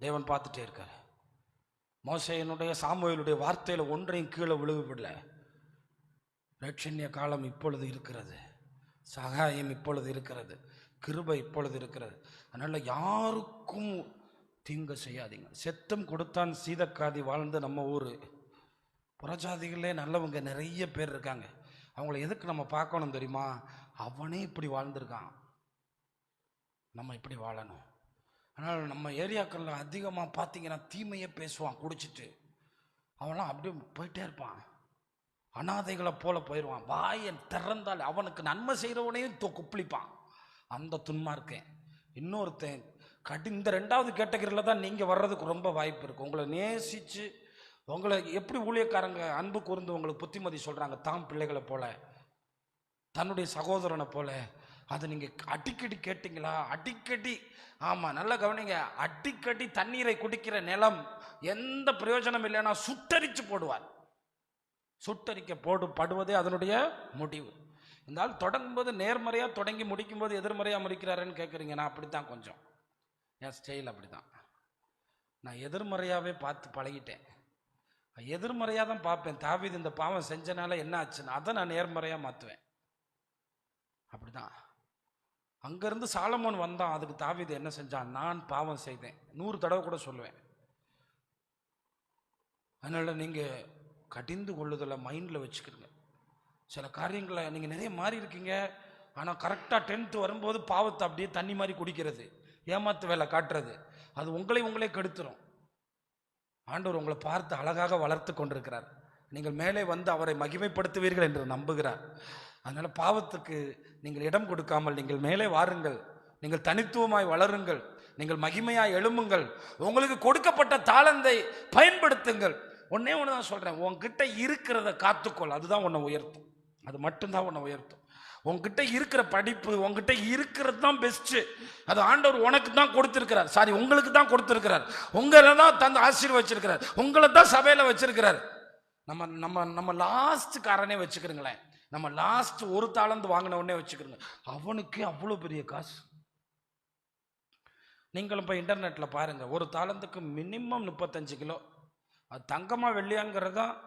தேவன் பார்த்துட்டே இருக்கார். மோசேயினுடைய சாமுவேலுடைய வார்த்தையில் ஒன்றையும் கீழே விழுகப்படல. ரட்சண்ய காலம் இப்பொழுது இருக்கிறது, சகாயம் இப்பொழுது இருக்கிறது, கிருபை இப்பொழுது இருக்கிறது. அதனால யாருக்கும் தீங்கு செய்யாதீங்க. செத்தம் கொடுத்தான் சீதக்காதி வாழ்ந்து நம்ம ஊர். புறஜாதிகளே நல்லவங்க நிறைய பேர் இருக்காங்க. அவங்கள எதுக்கு நம்ம பார்க்கணும் தெரியுமா? அவனே இப்படி வாழ்ந்திருக்கான், நம்ம இப்படி வாழணும். அதனால் நம்ம ஏரியாக்களில் அதிகமாக பார்த்தீங்கன்னா தீமையே பேசுவான். குடிச்சிட்டு அவன்லாம் அப்படியே போயிட்டே இருப்பான், அனாதைகளை போல போயிடுவான். வாயை திறந்தால் அவனுக்கு நன்மை செய்கிறவனையும் குப்பிளிப்பான். அந்த துன்மார்க்கேன். இன்னொருத்தன் இந்த ரெண்டாவது கேட்டகரியில் தான் நீங்கள் வர்றதுக்கு ரொம்ப வாய்ப்பு இருக்குது. உங்களை நேசித்து உங்களை எப்படி ஊழியக்காரங்க அன்பு கூர்ந்து உங்களுக்கு புத்திமதி சொல்கிறாங்க, தாம் பிள்ளைகளை போல, தன்னுடைய சகோதரனை போல. அதை நீங்கள் அடிக்கடி கேட்டிங்களா? அடிக்கடி, ஆமாம் நல்லா கவனிங்க, அடிக்கடி தண்ணீரை குடிக்கிற நிலம் எந்த பிரயோஜனம் இல்லைன்னா சுட்டரித்து போடுவார். சுட்டரிக்க படுவதே அதனுடைய முடிவு. இந்த ஆள் தொடங்கும்போது நேர்மறையாக தொடங்கி முடிக்கும்போது எதிர்மறையாக முடிக்கிறாருன்னு கேட்குறீங்க. நான் அப்படித்தான், கொஞ்சம் என் ஸ்டைல் அப்படி தான். நான் எதிர்மறையாகவே பார்த்து பழகிட்டேன். எதிர்மறையாக தான் பார்ப்பேன். தாவீது இந்த பாவம் செஞ்சனால என்ன ஆச்சுன்னு அதை நான் நேர்மறையாக மாற்றுவேன். அப்படிதான். அங்கேருந்து சாலமோன் வந்தான். அதுக்கு தாவீது என்ன செஞ்சான்? நான் பாவம் செய்தேன் 100 தடவை கூட சொல்லுவேன். அதனால் நீங்கள் கடிந்து கொள்ளுதலை மைண்டில் வச்சுக்கிறீங்க. சில காரியங்களை நீங்கள் நிறைய மாறி இருக்கீங்க, ஆனால் கரெக்டாக 10th வரும்போது பாவத்தை அப்படியே தண்ணி மாதிரி குடிக்கிறது, ஏமாத்து வேலை காட்டுறது, அது உங்களே கெடுத்துரும். ஆண்டவர் உங்களை பார்த்து அழகாக வளர்த்து கொண்டிருக்கிறார். நீங்கள் மேலே வந்து அவரை மகிமைப்படுத்துவீர்கள் என்று நம்புகிறார். அதனால் பாவத்துக்கு நீங்கள் இடம் கொடுக்காமல் நீங்கள் மேலே வாருங்கள். நீங்கள் தனித்துவமாய் வளருங்கள். நீங்கள் மகிமையாய் எழும்புங்கள். உங்களுக்கு கொடுக்கப்பட்ட தாளந்தை பயன்படுத்துங்கள். ஒன்னே ஒன்று தான் சொல்கிறேன், உங்ககிட்ட இருக்கிறத காத்துக்கொள். அதுதான் உன்னை உயர்த்தும். அது மட்டும்தான் உன்னை உயர்த்தும். உங்ககிட்ட இருக்கிற படிப்பு, உங்ககிட்ட இருக்கிறது தான் பெஸ்ட்டு. அது ஆண்டவர் உனக்கு தான் கொடுத்துருக்கிறார். சாரி, உங்களுக்கு தான் கொடுத்துருக்கிறார். உங்களை தான் தந்து ஆசீர்வச்சிருக்கிறார். உங்களை தான் சபையில் வச்சிருக்கிறார். நம்ம நம்ம நம்ம லாஸ்ட் காரனே வச்சுக்கிறீங்களேன். நம்ம லாஸ்ட் ஒரு தாளந்து வாங்கின உடனே வச்சுக்கிறோங்க. அவனுக்கு அவ்வளோ பெரிய காசு. நீங்களும் இப்போ இன்டர்நெட்டில் பாருங்கள், ஒரு தாளந்துக்கு மினிமம் 35 கிலோ. அது தங்கமாக வெள்ளியாங்கிறது தான்